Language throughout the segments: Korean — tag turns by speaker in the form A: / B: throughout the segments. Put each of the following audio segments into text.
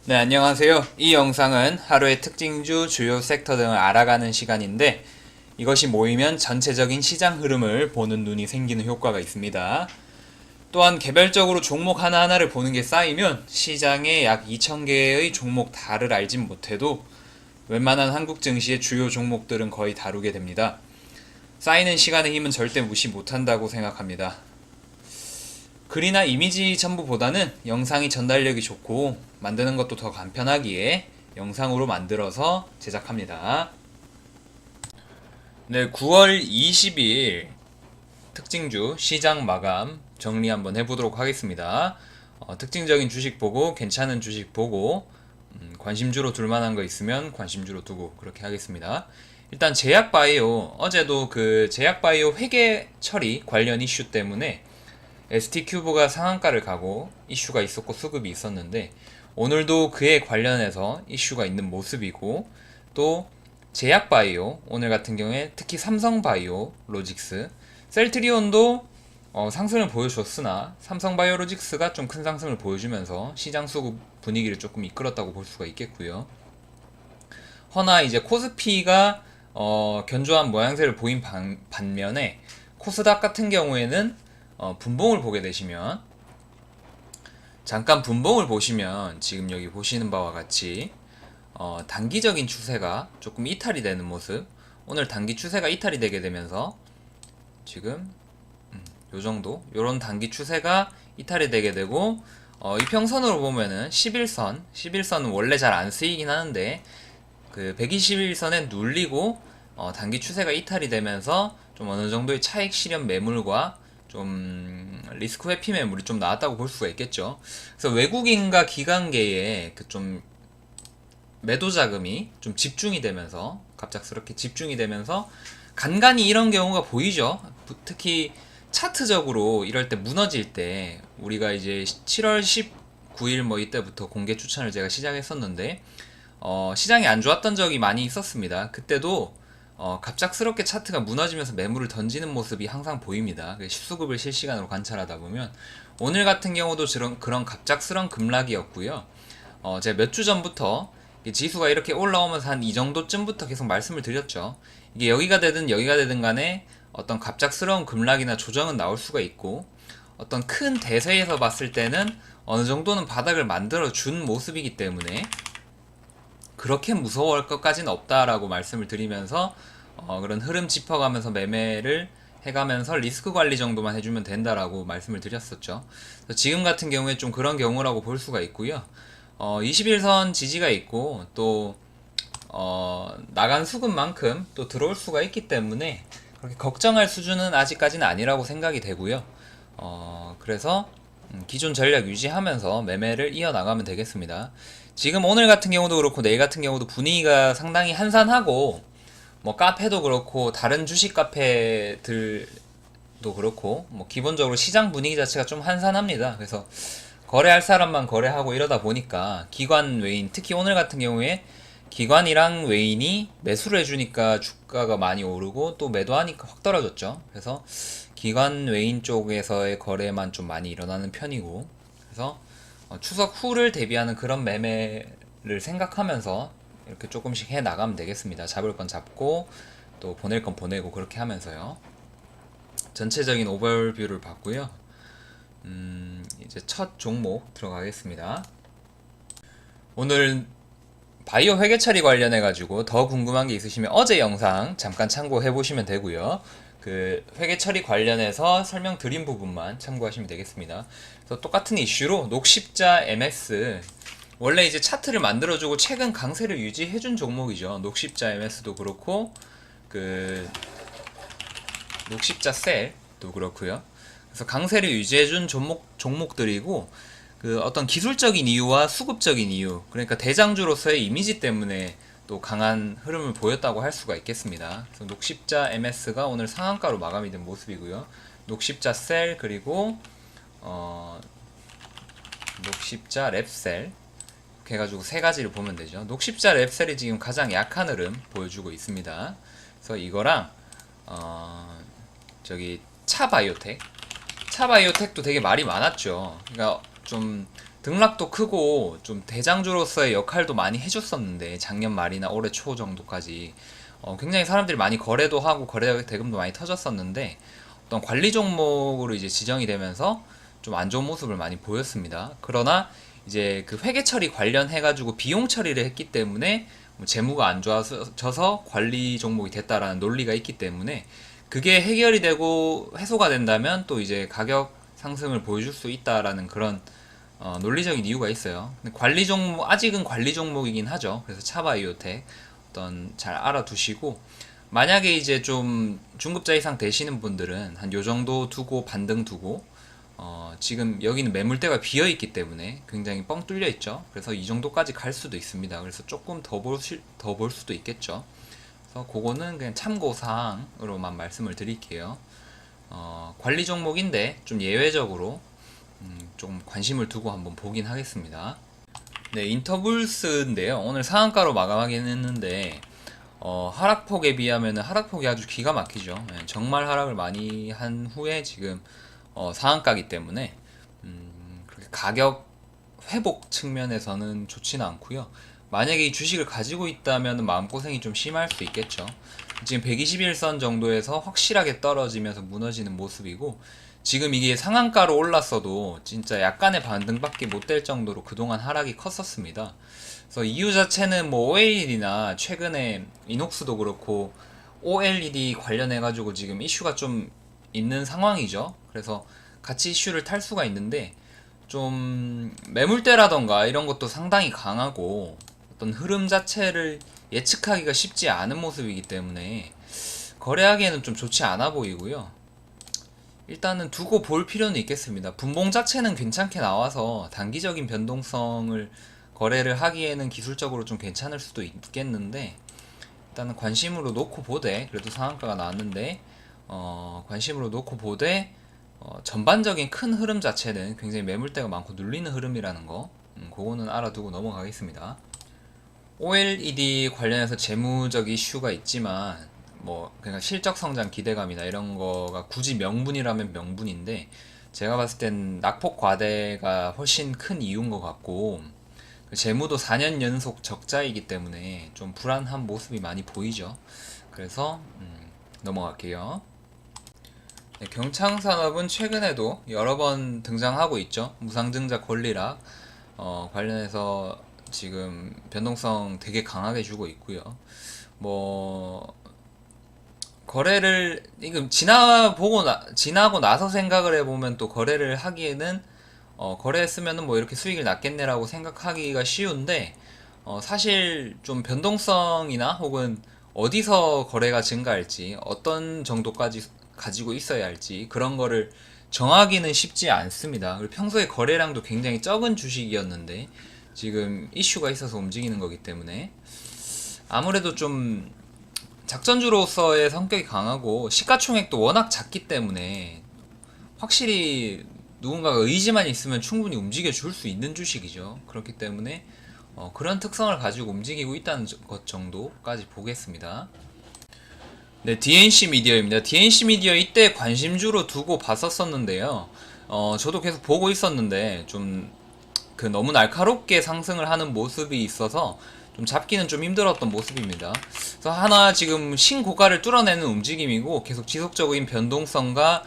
A: 네, 안녕하세요. 이 영상은 하루의 특징주, 주요 섹터 등을 알아가는 시간인데 이것이 모이면 전체적인 시장 흐름을 보는 눈이 생기는 효과가 있습니다. 또한 개별적으로 종목 하나하나를 보는 게 쌓이면 시장에 약 2,000개의 종목 다를 알진 못해도 웬만한 한국 증시의 주요 종목들은 거의 다루게 됩니다. 쌓이는 시간의 힘은 절대 무시 못한다고 생각합니다. 글이나 이미지 첨부보다는 영상이 전달력이 좋고 만드는 것도 더 간편하기에 영상으로 만들어서 제작합니다. 네, 9월 22일 특징주 시장 마감 정리 한번 해보도록 하겠습니다. 특징적인 주식 보고 괜찮은 주식 보고 관심주로 둘만한 거 있으면 관심주로 두고 그렇게 하겠습니다. 일단 제약바이오, 어제도 그 제약바이오 회계 처리 관련 이슈 때문에 ST큐브가 상한가를 가고 이슈가 있었고 수급이 있었는데 오늘도 그에 관련해서 이슈가 있는 모습이고, 또 제약바이오 오늘 같은 경우에 특히 삼성바이오 로직스, 셀트리온도 상승을 보여줬으나 삼성바이오로직스가 좀 큰 상승을 보여주면서 시장 수급 분위기를 조금 이끌었다고 볼 수가 있겠고요. 허나 이제 코스피가 견조한 모양새를 보인 반면에 코스닥 같은 경우에는 분봉을 보게 되시면, 잠깐 분봉을 보시면 지금 여기 보시는 바와 같이 단기적인 추세가 조금 이탈이 되는 모습, 오늘 단기 추세가 이탈이 되게 되면서 지금 요정도 요런 단기 추세가 이탈이 되게 되고, 이평선으로 보면은 11선은 원래 잘 안 쓰이긴 하는데 그 121선에 눌리고 단기 추세가 이탈이 되면서 좀 어느 정도의 차익 실현 매물과 좀 리스크 회피 매물이 좀 나왔다고 볼 수가 있겠죠. 그래서 외국인과 기관계의 그 좀 매도 자금이 좀 집중이 되면서, 갑작스럽게 집중이 되면서 간간히 이런 경우가 보이죠. 특히 차트적으로 이럴 때 무너질 때, 우리가 이제 7월 19일 뭐 이때부터 공개 추천을 제가 시작했었는데 시장이 안 좋았던 적이 많이 있었습니다. 그때도 갑작스럽게 차트가 무너지면서 매물을 던지는 모습이 항상 보입니다. 수급을 실시간으로 관찰하다 보면 오늘 같은 경우도 그런 갑작스런 급락이었고요. 제가 몇 주 전부터 지수가 이렇게 올라오면서 한 이 정도쯤부터 계속 말씀을 드렸죠. 이게 여기가 되든 간에 어떤 갑작스러운 급락이나 조정은 나올 수가 있고, 어떤 큰 대세에서 봤을 때는 어느 정도는 바닥을 만들어 준 모습이기 때문에 그렇게 무서워할 것까지는 없다라고 말씀을 드리면서 그런 흐름 짚어가면서 매매를 해가면서 리스크 관리 정도만 해주면 된다라고 말씀을 드렸었죠. 지금 같은 경우에 좀 그런 경우라고 볼 수가 있고요. 21선 지지가 있고 또 나간 수급만큼 또 들어올 수가 있기 때문에 그렇게 걱정할 수준은 아직까지는 아니라고 생각이 되고요. 그래서 기존 전략 유지하면서 매매를 이어나가면 되겠습니다. 지금 오늘 같은 경우도 그렇고 내일 같은 경우도 분위기가 상당히 한산하고, 뭐 카페도 그렇고 다른 주식 카페들도 그렇고 뭐 기본적으로 시장 분위기 자체가 좀 한산합니다. 그래서 거래할 사람만 거래하고 이러다 보니까 기관 외인, 특히 오늘 같은 경우에 기관이랑 외인이 매수를 해주니까 주가가 많이 오르고 또 매도하니까 확 떨어졌죠. 그래서 기관 외인 쪽에서의 거래만 좀 많이 일어나는 편이고, 그래서 추석 후를 대비하는 그런 매매를 생각하면서 이렇게 조금씩 해 나가면 되겠습니다. 잡을 건 잡고 또 보낼 건 보내고 그렇게 하면서요. 전체적인 오버뷰를 봤고요. 이제 첫 종목 들어가겠습니다. 오늘 바이오 회계 처리 관련해 가지고 더 궁금한 게 있으시면 어제 영상 잠깐 참고해 보시면 되고요. 그 회계 처리 관련해서 설명드린 부분만 참고하시면 되겠습니다. 그래서 똑같은 이슈로 녹십자 MS, 원래 이제 차트를 만들어주고 최근 강세를 유지해준 종목이죠. 녹십자 MS도 그렇고 그 녹십자 셀도 그렇고요. 그래서 강세를 유지해준 종목들이고, 그 어떤 기술적인 이유와 수급적인 이유, 그러니까 대장주로서의 이미지 때문에 또 강한 흐름을 보였다고 할 수가 있겠습니다. 그래서 녹십자 MS가 오늘 상한가로 마감이 된 모습이고요. 녹십자 셀, 그리고 녹십자 랩셀, 이렇게 해가지고 세 가지를 보면 되죠. 녹십자 랩셀이 지금 가장 약한 흐름 보여주고 있습니다. 그래서 이거랑 저기 차바이오텍도 되게 말이 많았죠. 그러니까 좀 등락도 크고 좀 대장주로서의 역할도 많이 해줬었는데 작년 말이나 올해 초 정도까지 굉장히 사람들이 많이 거래도 하고 거래 대금도 많이 터졌었는데 어떤 관리 종목으로 이제 지정이 되면서 좀 안 좋은 모습을 많이 보였습니다. 그러나 이제 그 회계 처리 관련해가지고 비용 처리를 했기 때문에 뭐 재무가 안 좋아져서 관리 종목이 됐다라는 논리가 있기 때문에 그게 해결이 되고 해소가 된다면 또 이제 가격 상승을 보여줄 수 있다라는 그런 논리적인 이유가 있어요. 근데 관리 종목 아직은 관리 종목이긴 하죠. 그래서 차바이오텍 어떤 잘 알아두시고 만약에 이제 좀 중급자 이상 되시는 분들은 한 요 정도 두고 반등 두고 지금 여기는 매물대가 비어 있기 때문에 굉장히 뻥 뚫려 있죠. 그래서 이 정도까지 갈 수도 있습니다. 그래서 조금 더 볼 수도 있겠죠. 그래서 그거는 그냥 참고 사항으로만 말씀을 드릴게요. 관리 종목인데 좀 예외적으로 좀 관심을 두고 한번 보긴 하겠습니다. 네, 인터불스인데요. 오늘 상한가로 마감하긴 했는데 하락폭에 비하면 하락폭이 아주 기가 막히죠. 네, 정말 하락을 많이 한 후에 지금 상한가기 때문에 그렇게 가격 회복 측면에서는 좋지는 않고요. 만약에 이 주식을 가지고 있다면 마음고생이 좀 심할 수 있겠죠. 지금 121선 정도에서 확실하게 떨어지면서 무너지는 모습이고 지금 이게 상한가로 올랐어도 진짜 약간의 반등밖에 못 될 정도로 그동안 하락이 컸었습니다. 그래서 이유 자체는 뭐 OLED나 최근에 이녹스도 그렇고 OLED 관련해가지고 지금 이슈가 좀 있는 상황이죠. 그래서 같이 이슈를 탈 수가 있는데 좀 매물대라던가 이런 것도 상당히 강하고 어떤 흐름 자체를 예측하기가 쉽지 않은 모습이기 때문에 거래하기에는 좀 좋지 않아 보이고요. 일단은 두고 볼 필요는 있겠습니다. 분봉 자체는 괜찮게 나와서 단기적인 변동성을 거래를 하기에는 기술적으로 좀 괜찮을 수도 있겠는데 일단은 관심으로 놓고 보되 그래도 상한가가 나왔는데 관심으로 놓고 보되 전반적인 큰 흐름 자체는 굉장히 매물대가 많고 눌리는 흐름이라는 거 그거는 알아두고 넘어가겠습니다. OLED 관련해서 재무적 이슈가 있지만 뭐 그러니까 실적 성장 기대감이나 이런 거가 굳이 명분이라면 명분인데 제가 봤을 땐 낙폭 과대가 훨씬 큰 이유인 것 같고 재무도 4년 연속 적자이기 때문에 좀 불안한 모습이 많이 보이죠. 그래서 넘어갈게요. 네, 경창산업은 최근에도 여러 번 등장하고 있죠. 무상증자 권리락 관련해서 지금 변동성 되게 강하게 주고 있고요. 뭐 거래를 이금 지나고 나서 생각을 해보면 또 거래를 하기에는 거래했으면은 뭐 이렇게 수익을 났겠네라고 생각하기가 쉬운데 사실 좀 변동성이나 혹은 어디서 거래가 증가할지 어떤 정도까지 가지고 있어야 할지 그런 거를 정하기는 쉽지 않습니다. 그리고 평소에 거래량도 굉장히 적은 주식이었는데 지금 이슈가 있어서 움직이는 거기 때문에 아무래도 좀 작전주로서의 성격이 강하고 시가총액도 워낙 작기 때문에 확실히 누군가가 의지만 있으면 충분히 움직여 줄 수 있는 주식이죠. 그렇기 때문에 그런 특성을 가지고 움직이고 있다는 것 정도까지 보겠습니다. 네, DNC 미디어입니다. DNC 미디어 이때 관심주로 두고 봤었었는데요. 저도 계속 보고 있었는데 좀 그 너무 날카롭게 상승을 하는 모습이 있어서 좀 잡기는 좀 힘들었던 모습입니다. 그래서 하나 지금 신고가를 뚫어내는 움직임이고 계속 지속적인 변동성과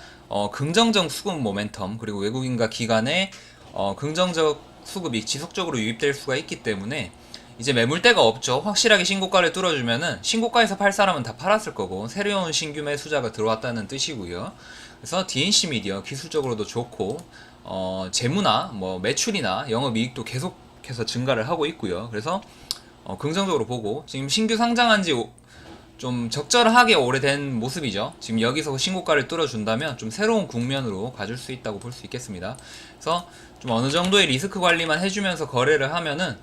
A: 긍정적 수급 모멘텀 그리고 외국인과 기관의 긍정적 수급이 지속적으로 유입될 수가 있기 때문에 이제 매물대가 없죠. 확실하게 신고가를 뚫어주면은 신고가에서 팔 사람은 다 팔았을 거고 새로운 신규 매수자가 들어왔다는 뜻이고요. 그래서 DNC 미디어 기술적으로도 좋고 재무나 뭐 매출이나 영업이익도 계속해서 증가를 하고 있고요. 그래서 긍정적으로 보고 지금 신규 상장한 지 좀 적절하게 오래된 모습이죠. 지금 여기서 신고가를 뚫어준다면 좀 새로운 국면으로 가줄 수 있다고 볼 수 있겠습니다. 그래서 좀 어느 정도의 리스크 관리만 해주면서 거래를 하면은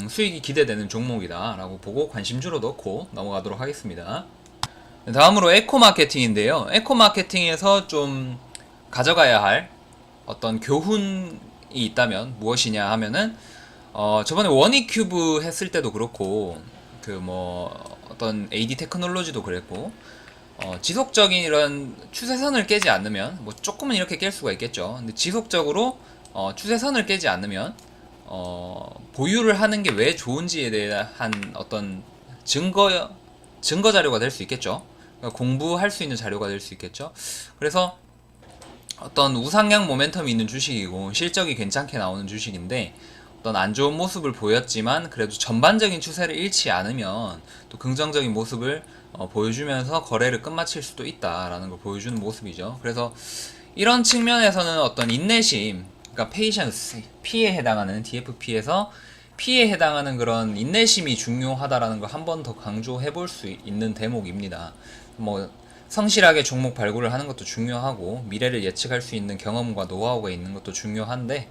A: 수익이 기대되는 종목이다 라고 보고 관심주로 넣고 넘어가도록 하겠습니다. 다음으로 에코마케팅인데요. 에코마케팅에서 좀 가져가야 할 어떤 교훈이 있다면 무엇이냐 하면은 저번에 원익큐브 했을 때도 그렇고 그 뭐 어떤 AD 테크놀로지도 그랬고 지속적인 이런 추세선을 깨지 않으면 뭐 조금은 이렇게 깰 수가 있겠죠. 근데 지속적으로 추세선을 깨지 않으면 보유를 하는 게 왜 좋은지에 대한 어떤 증거 자료가 될 수 있겠죠. 그러니까 공부할 수 있는 자료가 될 수 있겠죠. 그래서 어떤 우상향 모멘텀이 있는 주식이고 실적이 괜찮게 나오는 주식인데 어떤 안 좋은 모습을 보였지만 그래도 전반적인 추세를 잃지 않으면 또 긍정적인 모습을 보여주면서 거래를 끝마칠 수도 있다라는 걸 보여주는 모습이죠. 그래서 이런 측면에서는 어떤 인내심, 그러니까 페이션스, P에 해당하는 DFP에서 P에 해당하는 그런 인내심이 중요하다라는 걸 한 번 더 강조해 볼 수 있는 대목입니다. 뭐 성실하게 종목 발굴을 하는 것도 중요하고 미래를 예측할 수 있는 경험과 노하우가 있는 것도 중요한데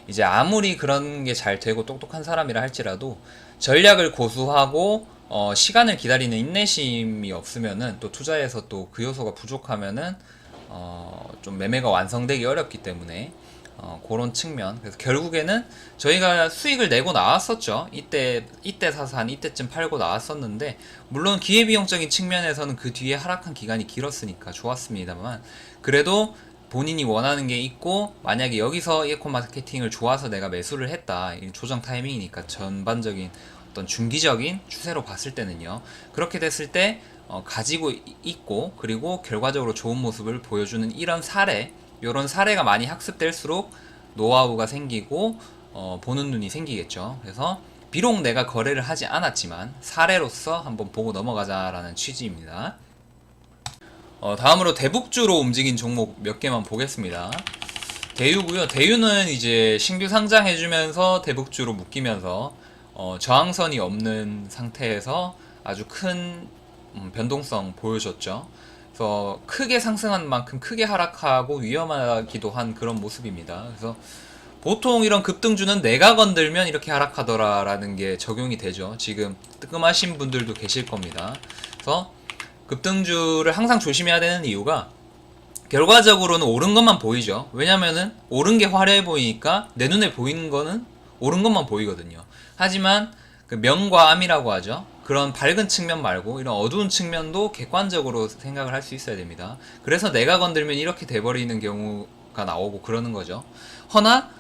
A: 이제 아무리 그런 게 잘 되고 똑똑한 사람이라 할지라도 전략을 고수하고 시간을 기다리는 인내심이 없으면은 또 투자에서 또 그 요소가 부족하면은 좀 매매가 완성되기 어렵기 때문에 그런 측면. 그래서 결국에는 저희가 수익을 내고 나왔었죠. 이때 사서 한 이때쯤 팔고 나왔었는데 물론 기회비용적인 측면에서는 그 뒤에 하락한 기간이 길었으니까 좋았습니다만 그래도 본인이 원하는 게 있고 만약에 여기서 에코 마케팅을 좋아서 내가 매수를 했다. 조정 타이밍이니까 전반적인 어떤 중기적인 추세로 봤을 때는요. 그렇게 됐을 때 가지고 있고 그리고 결과적으로 좋은 모습을 보여주는 이런 사례, 이런 사례가 많이 학습될수록 노하우가 생기고 보는 눈이 생기겠죠. 그래서 비록 내가 거래를 하지 않았지만 사례로서 한번 보고 넘어가자라는 취지입니다. 다음으로 대북주로 움직인 종목 몇 개만 보겠습니다. 대유고요. 대유는 이제 신규 상장해주면서 대북주로 묶이면서 저항선이 없는 상태에서 아주 큰 변동성 보여줬죠. 그래서 크게 상승한 만큼 크게 하락하고 위험하기도 한 그런 모습입니다. 그래서 보통 이런 급등주는 내가 건들면 이렇게 하락하더라라는 게 적용이 되죠. 지금 뜨끔하신 분들도 계실 겁니다. 그래서 급등주를 항상 조심해야 되는 이유가 결과적으로는 옳은 것만 보이죠. 왜냐면은 옳은 게 화려해 보이니까 내 눈에 보이는 거는 옳은 것만 보이거든요. 하지만 그 명과 암이라고 하죠. 그런 밝은 측면 말고 이런 어두운 측면도 객관적으로 생각을 할 수 있어야 됩니다. 그래서 내가 건들면 이렇게 돼버리는 경우가 나오고 그러는 거죠. 허나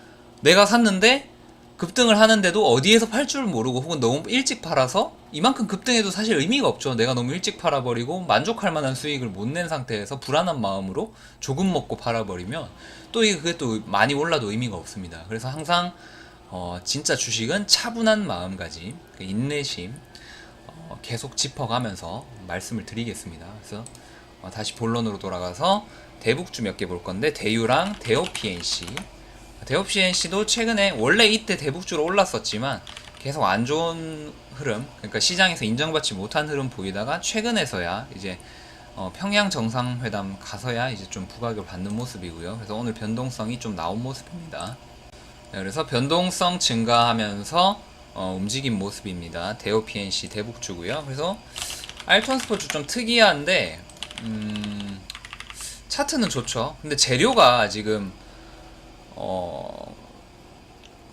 A: 내가 샀는데 급등을 하는데도 어디에서 팔 줄 모르고 혹은 너무 일찍 팔아서 이만큼 급등해도 사실 의미가 없죠. 내가 너무 일찍 팔아버리고 만족할 만한 수익을 못 낸 상태에서 불안한 마음으로 조금 먹고 팔아버리면 또 그게 또 많이 올라도 의미가 없습니다. 그래서 항상 진짜 주식은 차분한 마음가짐, 인내심 계속 짚어가면서 말씀을 드리겠습니다. 그래서 다시 본론으로 돌아가서 대북주 몇 개 볼 건데 대유랑 대오PNC 대오PNC도 최근에 원래 이때 대북주로 올랐었지만 계속 안 좋은 흐름, 그러니까 시장에서 인정받지 못한 흐름 보이다가 최근에서야 이제 평양 정상회담 가서야 이제 좀 부각을 받는 모습이고요. 그래서 오늘 변동성이 좀 나온 모습입니다. 네, 그래서 변동성 증가하면서 움직인 모습입니다. 대오PNC 대북주고요. 그래서 알톤 스포츠 좀 특이한데 차트는 좋죠. 근데 재료가 지금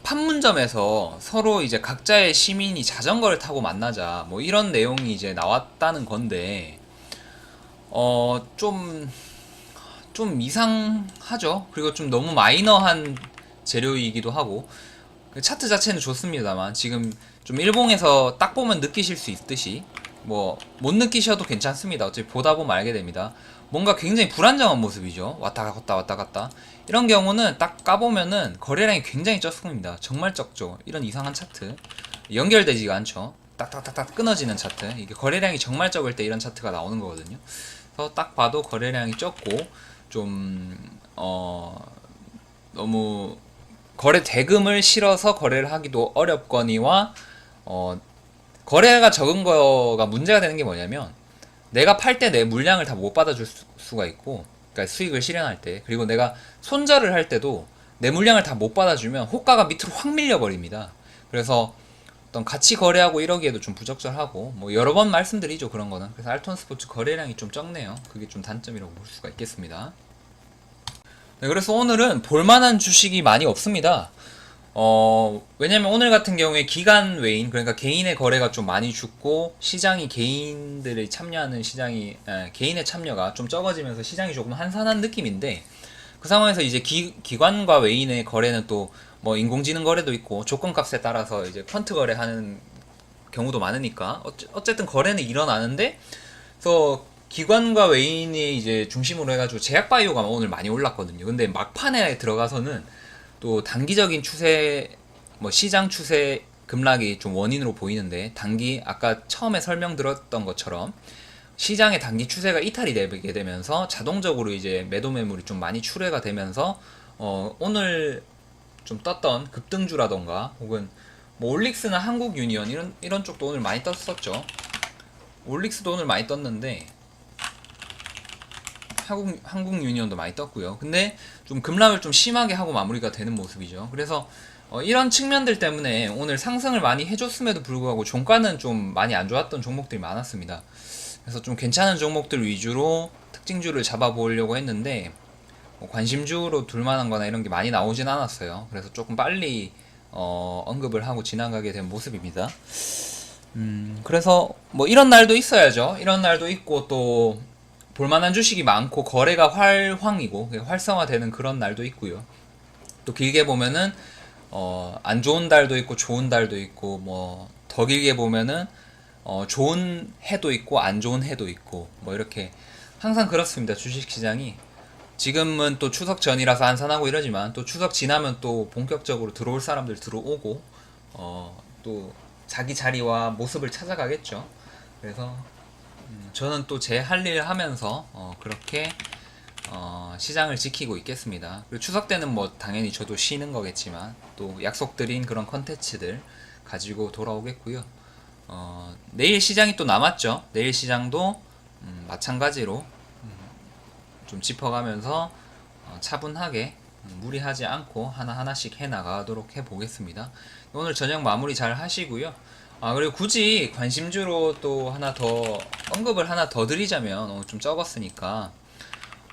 A: 판문점에서 서로 이제 각자의 시민이 자전거를 타고 만나자 뭐 이런 내용이 이제 나왔다는 건데 좀 이상하죠. 그리고 좀 너무 마이너한 재료이기도 하고 차트 자체는 좋습니다만 지금 좀 일봉에서 딱 보면 느끼실 수 있듯이 뭐 못 느끼셔도 괜찮습니다. 어차피 보다 보면 알게 됩니다. 뭔가 굉장히 불안정한 모습이죠. 왔다 갔다 왔다 갔다 이런 경우는 딱 까보면은 거래량이 굉장히 적습니다. 정말 적죠. 이런 이상한 차트 연결되지가 않죠. 딱딱딱딱 끊어지는 차트, 이게 거래량이 정말 적을 때 이런 차트가 나오는 거거든요. 그래서 딱 봐도 거래량이 적고 좀 너무 거래 대금을 실어서 거래를 하기도 어렵거니와 거래가 적은 거가 문제가 되는 게 뭐냐면 내가 팔 때 내 물량을 다 못 받아줄 수가 있고, 그러니까 수익을 실현할 때, 그리고 내가 손절을 할 때도 내 물량을 다 못 받아주면 호가가 밑으로 확 밀려버립니다. 그래서 어떤 같이 거래하고 이러기에도 좀 부적절하고 뭐 여러 번 말씀드리죠, 그런 거는. 그래서 알톤 스포츠 거래량이 좀 적네요. 그게 좀 단점이라고 볼 수가 있겠습니다. 네, 그래서 오늘은 볼만한 주식이 많이 없습니다. 왜냐면 오늘 같은 경우에 기관 외인, 그러니까 개인의 거래가 좀 많이 죽고 시장이 개인들이 참여하는 개인의 참여가 좀 적어지면서 시장이 조금 한산한 느낌인데, 그 상황에서 이제 기관과 외인의 거래는 또 뭐 인공지능 거래도 있고 조건값에 따라서 이제 퀀트 거래하는 경우도 많으니까 어쨌든 거래는 일어나는데, 그래서 기관과 외인이 이제 중심으로 해가지고 제약바이오가 오늘 많이 올랐거든요. 근데 막판에 들어가서는 또 단기적인 추세, 뭐 시장 추세 급락이 좀 원인으로 보이는데, 아까 처음에 설명드렸던 것처럼 시장의 단기 추세가 이탈이 되게 되면서 자동적으로 이제 매도 매물이 좀 많이 출회가 되면서 오늘 좀 떴던 급등주라던가 혹은 뭐 올릭스나 한국 유니언 이런 쪽도 오늘 많이 떴었죠. 올릭스도 오늘 많이 떴는데 한국 유니언도 많이 떴고요. 근데 좀 급락을 좀 심하게 하고 마무리가 되는 모습이죠. 그래서 이런 측면들 때문에 오늘 상승을 많이 해줬음에도 불구하고 종가는 좀 많이 안 좋았던 종목들이 많았습니다. 그래서 좀 괜찮은 종목들 위주로 특징주를 잡아보려고 했는데 뭐 관심주로 둘만한 거나 이런 게 많이 나오진 않았어요. 그래서 조금 빨리 언급을 하고 지나가게 된 모습입니다. 그래서 뭐 이런 날도 있어야죠. 이런 날도 있고 또 볼만한 주식이 많고 거래가 활황이고 활성화되는 그런 날도 있고요. 또 길게 보면은 안 좋은 달도 있고 좋은 달도 있고, 뭐 더 길게 보면은 좋은 해도 있고 안 좋은 해도 있고, 뭐 이렇게 항상 그렇습니다. 주식시장이 지금은 또 추석 전이라서 안산하고 이러지만 또 추석 지나면 또 본격적으로 들어올 사람들 들어오고 또 자기 자리와 모습을 찾아가겠죠. 그래서 저는 또 제 할 일 하면서 그렇게 시장을 지키고 있겠습니다. 그리고 추석 때는 뭐 당연히 저도 쉬는 거겠지만 또 약속드린 그런 컨텐츠들 가지고 돌아오겠고요. 내일 시장이 또 남았죠. 내일 시장도 마찬가지로 좀 짚어가면서 차분하게 무리하지 않고 하나하나씩 해나가도록 해보겠습니다. 오늘 저녁 마무리 잘 하시고요. 그리고 굳이 관심주로 또 하나 더 드리자면 좀 적었으니까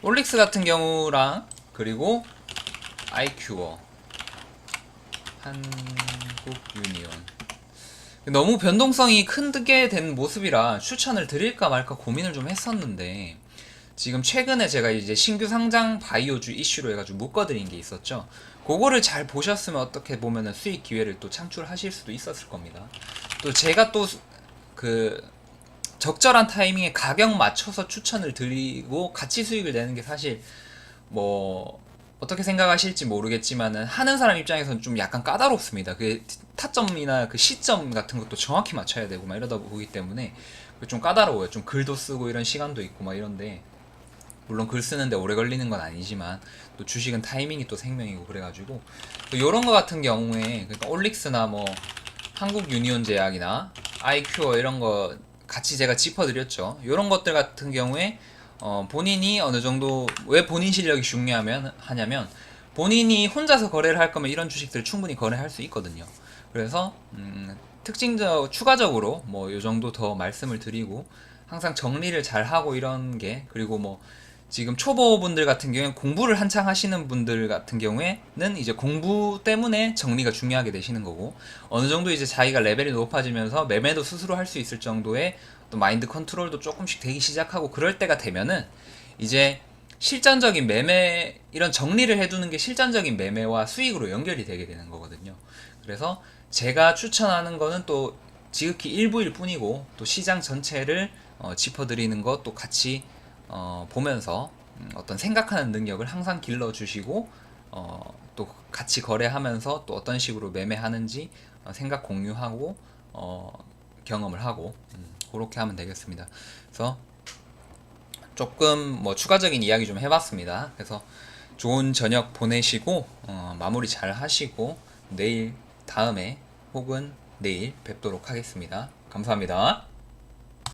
A: 올릭스 같은 경우랑 그리고 아이큐어, 한국 유니온 너무 변동성이 크게 된 모습이라 추천을 드릴까 말까 고민을 좀 했었는데, 지금 최근에 제가 이제 신규 상장 바이오주 이슈로 해가지고 묶어드린 게 있었죠. 그거를 잘 보셨으면 어떻게 보면은 수익 기회를 또 창출하실 수도 있었을 겁니다. 또 제가 또 그 적절한 타이밍에 가격 맞춰서 추천을 드리고 같이 수익을 내는 게 사실 뭐 어떻게 생각하실지 모르겠지만은 하는 사람 입장에서는 좀 약간 까다롭습니다. 그 타점이나 그 시점 같은 것도 정확히 맞춰야 되고 막 이러다 보기 때문에 좀 까다로워요. 좀 글도 쓰고 이런 시간도 있고 막 이런데, 물론 글 쓰는데 오래 걸리는 건 아니지만 또 주식은 타이밍이 또 생명이고 그래가지고 또 요런 거 같은 경우에, 그러니까 올릭스나 뭐 한국 유니온 제약이나 아이큐어 이런 거 같이 제가 짚어드렸죠. 요런 것들 같은 경우에 본인이 어느 정도, 왜 본인 실력이 하냐면 본인이 혼자서 거래를 할 거면 이런 주식들 충분히 거래할 수 있거든요. 그래서 추가적으로 뭐 요 정도 더 말씀을 드리고, 항상 정리를 잘 하고 이런 게, 그리고 뭐 지금 초보분들 같은 경우에 공부를 한창 하시는 분들 같은 경우에는 이제 공부 때문에 정리가 중요하게 되시는 거고, 어느 정도 이제 자기가 레벨이 높아지면서 매매도 스스로 할 수 있을 정도의 또 마인드 컨트롤도 조금씩 되기 시작하고 그럴 때가 되면은 이제 실전적인 매매, 이런 정리를 해두는 게 실전적인 매매와 수익으로 연결이 되게 되는 거거든요. 그래서 제가 추천하는 거는 또 지극히 일부일 뿐이고, 또 시장 전체를 짚어드리는 것도 같이 보면서 어떤 생각하는 능력을 항상 길러주시고, 또 같이 거래하면서 또 어떤 식으로 매매하는지 생각 공유하고 경험을 하고 그렇게 하면 되겠습니다. 그래서 조금 뭐 추가적인 이야기 좀 해봤습니다. 그래서 좋은 저녁 보내시고 마무리 잘 하시고 다음에 혹은 내일 뵙도록 하겠습니다. 감사합니다.